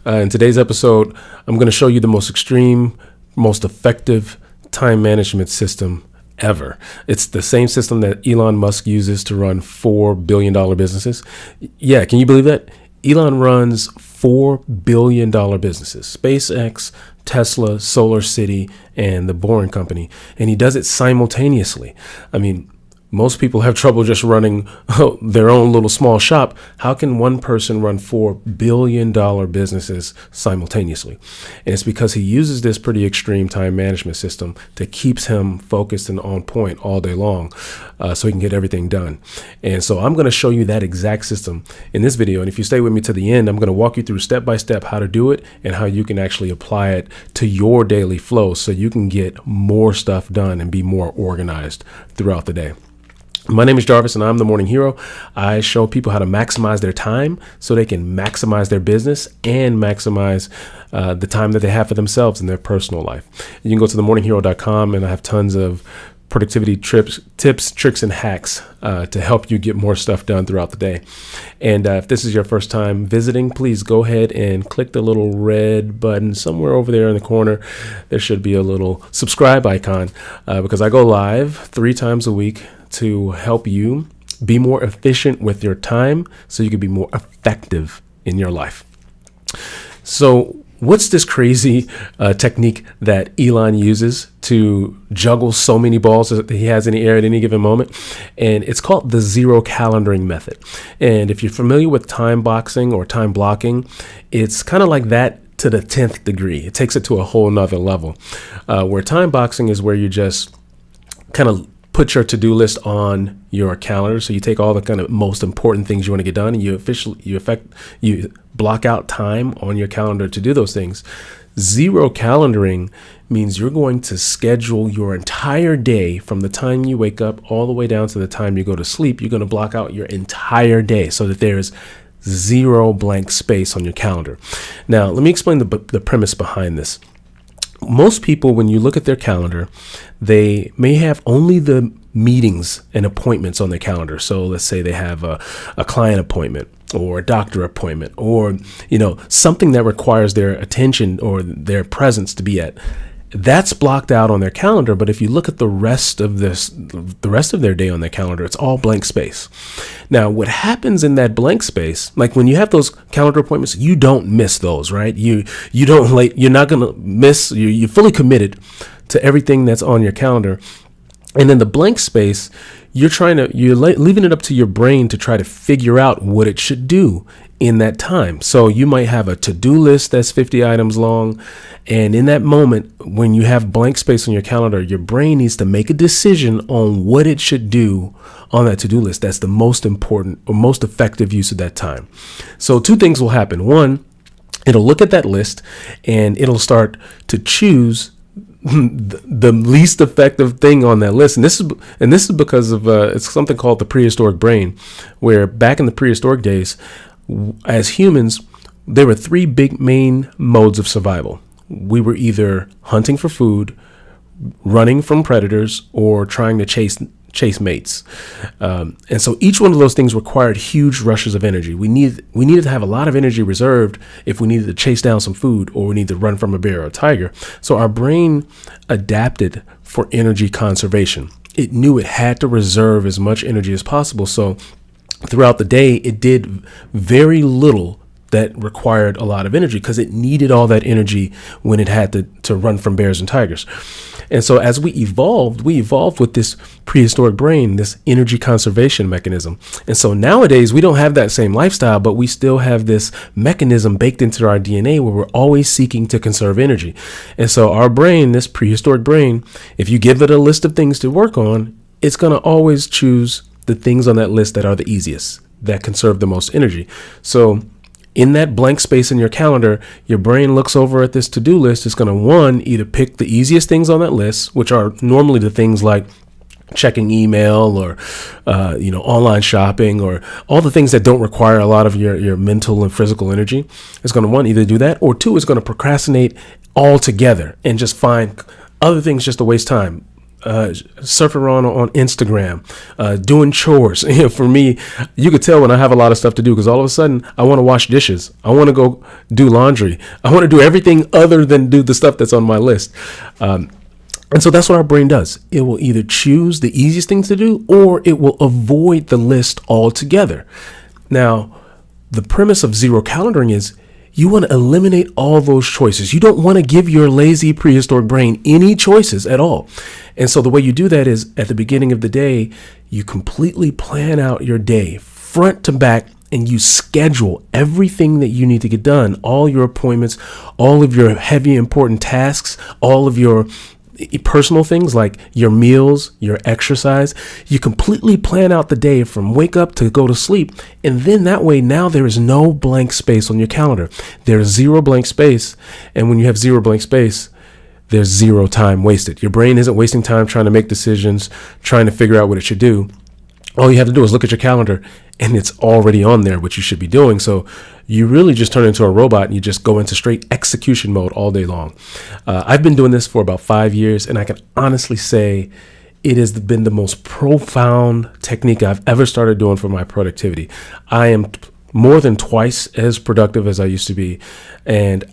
In today's episode, I'm going to show you the most extreme, most effective time management system ever. It's the same system that Elon Musk uses to run $4 billion businesses. Yeah, can you believe that? Elon runs $4 billion businesses, SpaceX, Tesla, Solar City, and the Boring Company. And he does it simultaneously. I mean, most people have trouble just running their own little small shop. How can one person run $4 billion businesses simultaneously? And it's because he uses this pretty extreme time management system that keeps him focused and on point all day long, so he can get everything done. And so I'm going to show you that exact system in this video. And if you stay with me to the end, I'm going to walk you through step by step how to do it and how you can actually apply it to your daily flow so you can get more stuff done and be more organized throughout the day. My name is Jarvis and I'm the Morning Hero. I show people how to maximize their time so they can maximize their business and maximize the time that they have for themselves in their personal life. You can go to themorninghero.com and I have tons of productivity tips, tricks, and hacks to help you get more stuff done throughout the day. And if this is your first time visiting, please go ahead and click the little red button somewhere over there in the corner. There should be a little subscribe icon because I go live 3 times a week to help you be more efficient with your time so you can be more effective in your life. So what's this crazy technique that Elon uses to juggle so many balls that he has in the air at any given moment? And it's called the zero calendaring method. And if you're familiar with time boxing or time blocking, it's kind of like that to the 10th degree. It takes it to a whole nother level, where time boxing is where you just kind of put your to-do list on your calendar. So you take all the kind of most important things you want to get done and you block out time on your calendar to do those things. Zero calendaring means you're going to schedule your entire day from the time you wake up all the way down to the time you go to sleep. You're going to block out your entire day so that there's zero blank space on your calendar. Now, let me explain the premise behind this. Most people, when you look at their calendar, they may have only the meetings and appointments on their calendar. So let's say they have a client appointment or a doctor appointment or, something that requires their attention or their presence to be at. That's blocked out on their calendar. But if you look at the rest of their day on their calendar, it's all blank space. Now, what happens in that blank space, like when you have those calendar appointments, you don't miss those, right? You're not going to miss, you're fully committed to everything that's on your calendar. And in the blank space, you're leaving it up to your brain to try to figure out what it should do in that time. So you might have a to-do list that's 50 items long. And in that moment, when you have blank space on your calendar, your brain needs to make a decision on what it should do on that to-do list. That's the most important or most effective use of that time. So 2 things will happen. One, it'll look at that list and it'll start to choose the least effective thing on that list. And this is because of it's something called the prehistoric brain, where back in the prehistoric days, as humans, there were 3 big main modes of survival. We were either hunting for food, running from predators, or trying to chase mates. And so each one of those things required huge rushes of energy. We needed to have a lot of energy reserved if we needed to chase down some food or we needed to run from a bear or a tiger. So our brain adapted for energy conservation. It knew it had to reserve as much energy as possible. So throughout the day, it did very little that required a lot of energy because it needed all that energy when it had to run from bears and tigers. And so as we evolved with this prehistoric brain, this energy conservation mechanism. And so nowadays we don't have that same lifestyle, but we still have this mechanism baked into our DNA where we're always seeking to conserve energy. And so our brain, this prehistoric brain, if you give it a list of things to work on, it's going to always choose the things on that list that are the easiest, that conserve the most energy. So in that blank space in your calendar, your brain looks over at this to-do list. It's going to either pick the easiest things on that list, which are normally the things like checking email or, online shopping or all the things that don't require a lot of your mental and physical energy. It's going to either do that, or 2, it's going to procrastinate altogether and just find other things just to waste time. surfing around on Instagram, doing chores. For me, you could tell when I have a lot of stuff to do, because all of a sudden I want to wash dishes. I want to go do laundry. I want to do everything other than do the stuff that's on my list. And so that's what our brain does. It will either choose the easiest things to do, or it will avoid the list altogether. Now, the premise of zero calendaring is you want to eliminate all those choices. You don't want to give your lazy prehistoric brain any choices at all. And so the way you do that is at the beginning of the day, you completely plan out your day front to back, and you schedule everything that you need to get done, all your appointments, all of your heavy important tasks, all of your personal things like your meals, your exercise. You completely plan out the day from wake up to go to sleep. And then that way, now there is no blank space on your calendar. There's zero blank space. And when you have zero blank space, there's zero time wasted. Your brain isn't wasting time trying to make decisions, trying to figure out what it should do. All you have to do is look at your calendar, and it's already on there what you should be doing. So you really just turn into a robot, and you just go into straight execution mode all day long. I've been doing this for about 5 years, and I can honestly say it has been the most profound technique I've ever started doing for my productivity. I am more than twice as productive as I used to be, and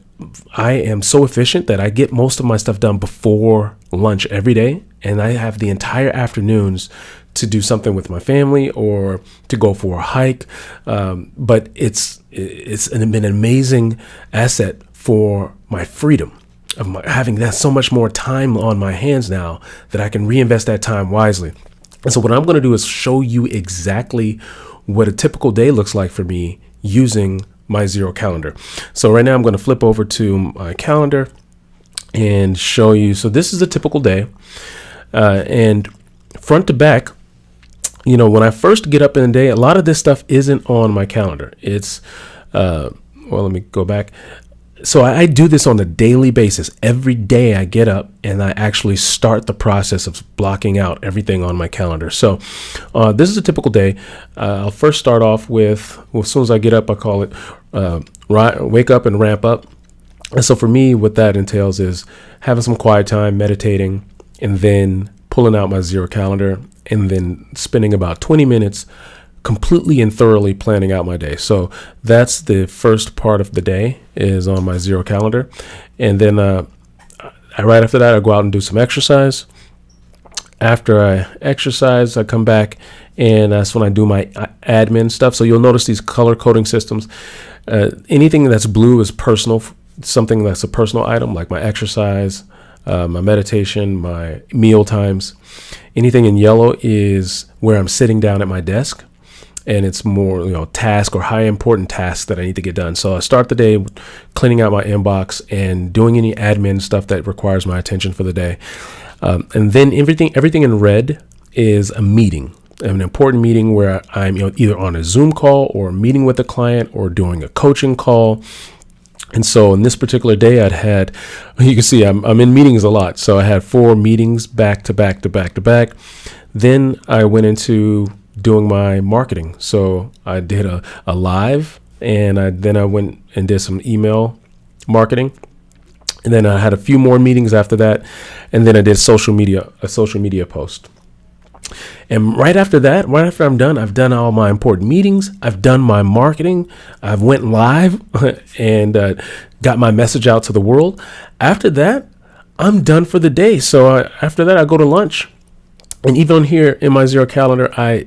I am so efficient that I get most of my stuff done before lunch every day, and I have the entire afternoons to do something with my family or to go for a hike. But it's been an amazing asset for my freedom of having that so much more time on my hands now that I can reinvest that time wisely. And so what I'm going to do is show you exactly what a typical day looks like for me using my zero calendar. So right now I'm going to flip over to my calendar and show you. So this is a typical day, and front to back, when I first get up in the day, a lot of this stuff isn't on my calendar. It's, let me go back. So I do this on a daily basis. Every day I get up and I actually start the process of blocking out everything on my calendar. So this is a typical day. I'll first start off with, as soon as I get up, I call it wake up and ramp up. And so for me, what that entails is having some quiet time, meditating, and then pulling out my zero calendar, and then spending about 20 minutes completely and thoroughly planning out my day. So that's the first part of the day is on my zero calendar. And then right after that, I go out and do some exercise. After I exercise, I come back, and that's when I do my admin stuff. So you'll notice these color coding systems. Anything that's blue is personal, something that's a personal item, like my exercise, my meditation, my meal times. Anything in yellow is where I'm sitting down at my desk, and it's more, task or high important tasks that I need to get done. So I start the day cleaning out my inbox and doing any admin stuff that requires my attention for the day. And then everything in red is a meeting, an important meeting where I'm either on a Zoom call or meeting with a client or doing a coaching call. And so in this particular day, you can see I'm in meetings a lot. So I had 4 meetings back to back to back to back. Then I went into doing my marketing. So I did a live, and then I went and did some email marketing. And then I had a few more meetings after that. And then I did a social media post. And right after I'm done, I've done all my important meetings. I've done my marketing. I've went live and got my message out to the world. After that, I'm done for the day. So after that, I go to lunch. And even on here in my zero calendar, I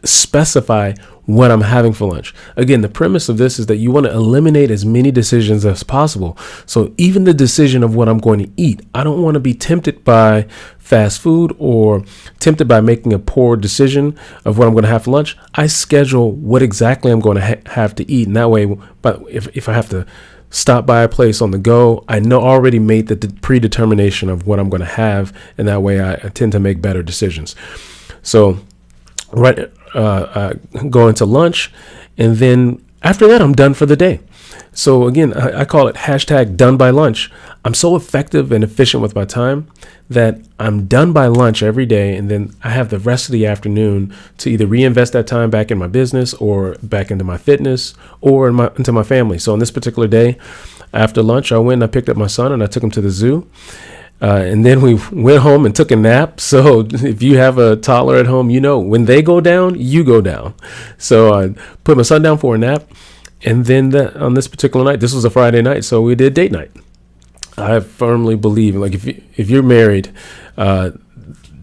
specify what I'm having for lunch. Again, the premise of this is that you want to eliminate as many decisions as possible. So even the decision of what I'm going to eat, I don't want to be tempted by fast food or tempted by making a poor decision of what I'm going to have for lunch. I schedule what exactly I'm going to have to eat. And that way, but if I have to stop by a place on the go, I already made the predetermination of what I'm going to have. And that way I tend to make better decisions. So I go into lunch, and then after that, I'm done for the day. So again, I call it #done by lunch. I'm so effective and efficient with my time that I'm done by lunch every day. And then I have the rest of the afternoon to either reinvest that time back in my business or back into my fitness or into my family. So on this particular day, after lunch, I went and I picked up my son and I took him to the zoo. And then we went home and took a nap. So if you have a toddler at home, when they go down, you go down. So I put my son down for a nap. And then on this particular night, this was a Friday night, so we did date night. I firmly believe, like, if you're married,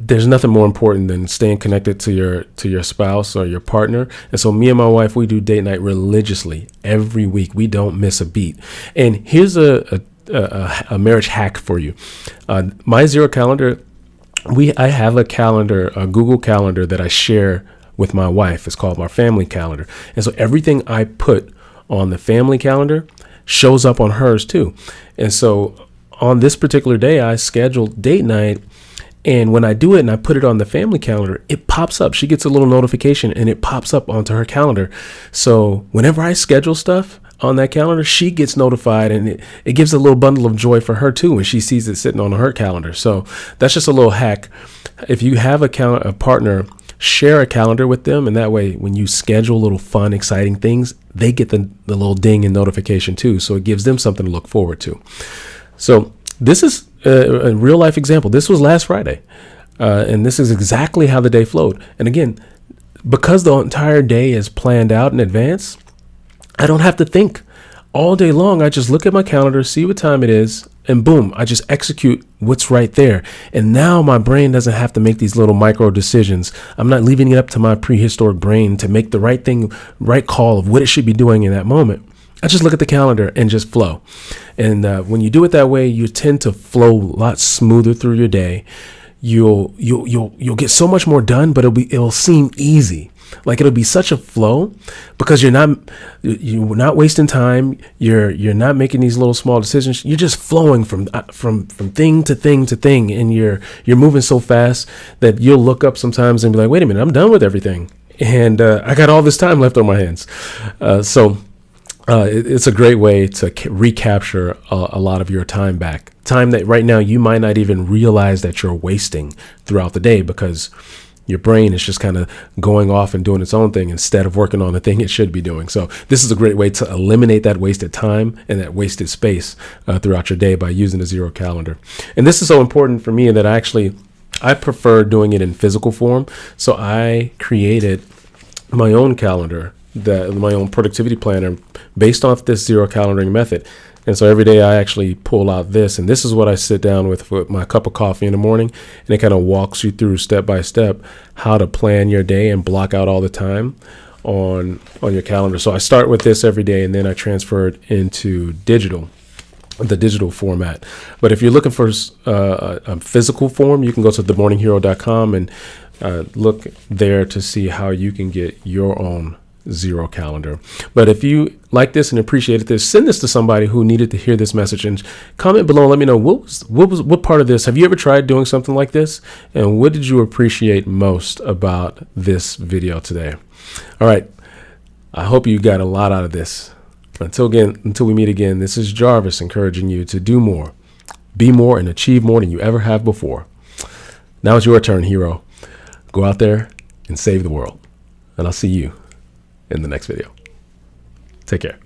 there's nothing more important than staying connected to your spouse or your partner. And so me and my wife, we do date night religiously every week. We don't miss a beat. And here's a marriage hack for you. My Zero calendar, I have a calendar, a Google calendar that I share with my wife. It's called my family calendar. And so everything I put on the family calendar shows up on hers too. And so on this particular day, I scheduled date night. And when I do it and I put it on the family calendar, it pops up. She gets a little notification and it pops up onto her calendar. So whenever I schedule stuff on that calendar, she gets notified, and it gives a little bundle of joy for her too when she sees it sitting on her calendar. So that's just a little hack. If you have a partner, share a calendar with them, and that way when you schedule little fun, exciting things, they get the little ding and notification too. So it gives them something to look forward to. So this is a real life example. This was last Friday, and this is exactly how the day flowed. And again, because the entire day is planned out in advance, I don't have to think all day long. I just look at my calendar, see what time it is, and boom, I just execute what's right there. And now my brain doesn't have to make these little micro decisions. I'm not leaving it up to my prehistoric brain to make the right call of what it should be doing in that moment. I just look at the calendar and just flow. And when you do it that way, you tend to flow a lot smoother through your day. You'll get so much more done, but it'll seem easy. Like it'll be such a flow because you're not wasting time. You're not making these little small decisions. You're just flowing from thing to thing to thing, and you're moving so fast that you'll look up sometimes and be like, "Wait a minute, I'm done with everything, and I got all this time left on my hands." It's a great way to recapture a lot of your time back. Time that right now you might not even realize that you're wasting throughout the day because your brain is just kind of going off and doing its own thing instead of working on the thing it should be doing. So this is a great way to eliminate that wasted time and that wasted space throughout your day by using a Zero calendar. And this is so important for me that I prefer doing it in physical form. So I created my own calendar, my own productivity planner based off this Zero calendaring method. And so every day I actually pull out this, and this is what I sit down with my cup of coffee in the morning, and it kind of walks you through step by step how to plan your day and block out all the time on your calendar. So I start with this every day, and then I transfer it into the digital format. But if you're looking for a physical form, you can go to themorninghero.com and look there to see how you can get your own Zero calendar. But if you like this and appreciated this, send this to somebody who needed to hear this message, and comment below and let me know what part of this have you ever tried doing something like this, and what did you appreciate most about this video today. All right, I hope you got a lot out of this. Until we meet again, this is Jarvis encouraging you to do more, be more, and achieve more than you ever have before. Now it's your turn, hero. Go out there and save the world, and I'll see you in the next video. Take care.